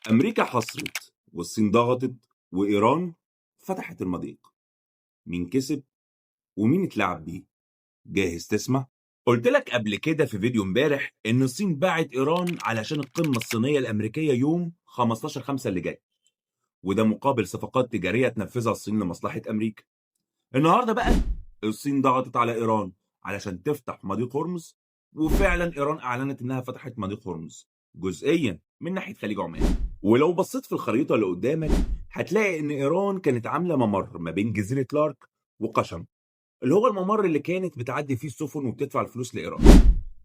أمريكا حصرت والصين ضغطت وإيران فتحت المضيق. مين كسب ومين اتلعب بيه؟ جاهز تسمع؟ قلت لك قبل كده في فيديو امبارح إن الصين باعت إيران علشان القمة الصينية الأمريكية يوم 15/5 اللي جاي، وده مقابل صفقات تجارية تنفذها الصين لمصلحة أمريكا. النهارده بقى الصين ضغطت على إيران علشان تفتح مضيق هرمز، وفعلا إيران أعلنت إنها فتحت مضيق هرمز جزئيا من ناحية خليج عمان. ولو بصيت في الخريطة اللي قدامك هتلاقي إن إيران كانت عاملة ممر ما بين جزيرة لارك وقشم، اللي هو الممر اللي كانت بتعدي فيه السفن وبتدفع الفلوس لإيران.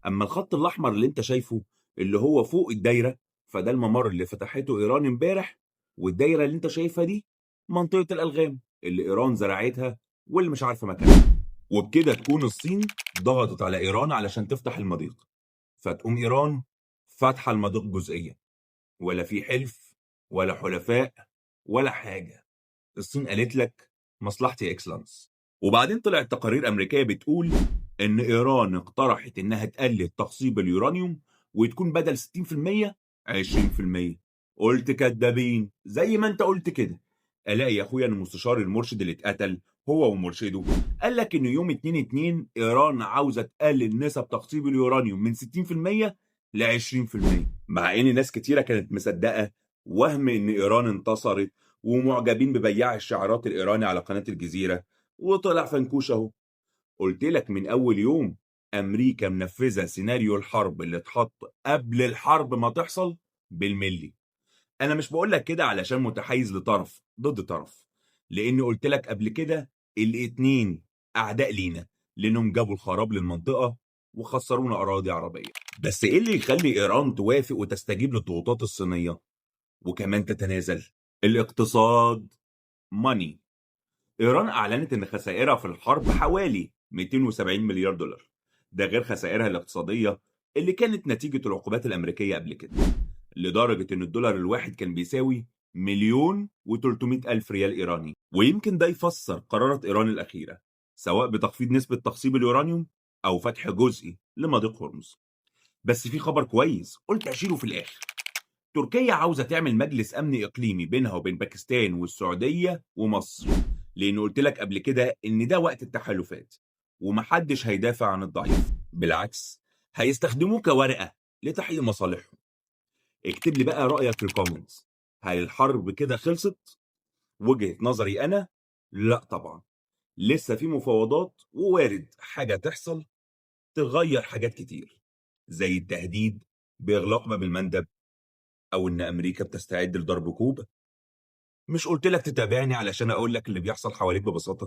أما الخط الأحمر اللي أنت شايفه اللي هو فوق الدايرة، فده الممر اللي فتحته إيران امبارح، والدايرة اللي أنت شايفها دي منطقة الألغام اللي إيران زرعتها واللي مش عارفة مكانها. وبكده تكون الصين ضغطت على إيران علشان تفتح المضيق، فتقوم إيران فاتحة المضيق جزئيا، ولا في حلف ولا حلفاء ولا حاجة. الصين قالت لك مصلحتي اكسلانس. وبعدين طلعت تقارير أمريكية بتقول إن إيران اقترحت إنها تقلل تخصيب اليورانيوم وتكون بدل 60% 20%. قلت كدابين زي ما أنت قلت كده. ألاقي يا أخويا المستشار المرشد اللي اتقتل هو ومرشده قال لك إن يوم 2/2 إيران عاوزة تقلل نسب تخصيب اليورانيوم من 60% ل 20%، مع إن ناس كتيرة كانت مصدقة وهم إن إيران انتصرت ومعجبين ببياع الشعارات الإيراني على قناة الجزيرة، وطلع فنكوش اهو. قلت لك من اول يوم امريكا منفذه سيناريو الحرب اللي اتحط قبل الحرب ما تحصل بالملي. انا مش بقول لك كده علشان متحيز لطرف ضد طرف، لاني قلت لك قبل كده الاتنين اعداء لينا، لانهم جابوا الخراب للمنطقه وخسرونا اراضي عربيه. بس ايه اللي يخلي ايران توافق وتستجيب للضغوطات الصينيه وكمان تتنازل؟ الاقتصاد، ماني. إيران أعلنت إن خسائرها في الحرب حوالي 270 مليار دولار، ده غير خسائرها الاقتصادية اللي كانت نتيجة العقوبات الأمريكية قبل كده، لدرجة إن الدولار الواحد كان بيساوي 1,300,000 ريال إيراني. ويمكن ده يفسر قرارات إيران الأخيرة، سواء بتخفيض نسبة تخصيب اليورانيوم أو فتح جزئي لمضيق هرمز. بس في خبر كويس قلت أشيله في الآخر. تركيا عاوزة تعمل مجلس أمن إقليمي بينها وبين باكستان والسعودية ومصر، لأن قلت لك قبل كده إن ده وقت التحالفات ومحدش هيدافع عن الضعيف، بالعكس هيستخدموه كورقة لتحقيق مصالحهم. اكتب لي بقى رأيك في الكومنتس، هل الحرب كده خلصت؟ وجهة نظري أنا لا طبعا، لسه في مفاوضات ووارد حاجة تحصل تغير حاجات كتير، زي التهديد بإغلاق باب المندب أو إن أمريكا بتستعد لضرب كوبا. مش قلت لك تتابعني علشان أقول لك اللي بيحصل حواليك ببساطة؟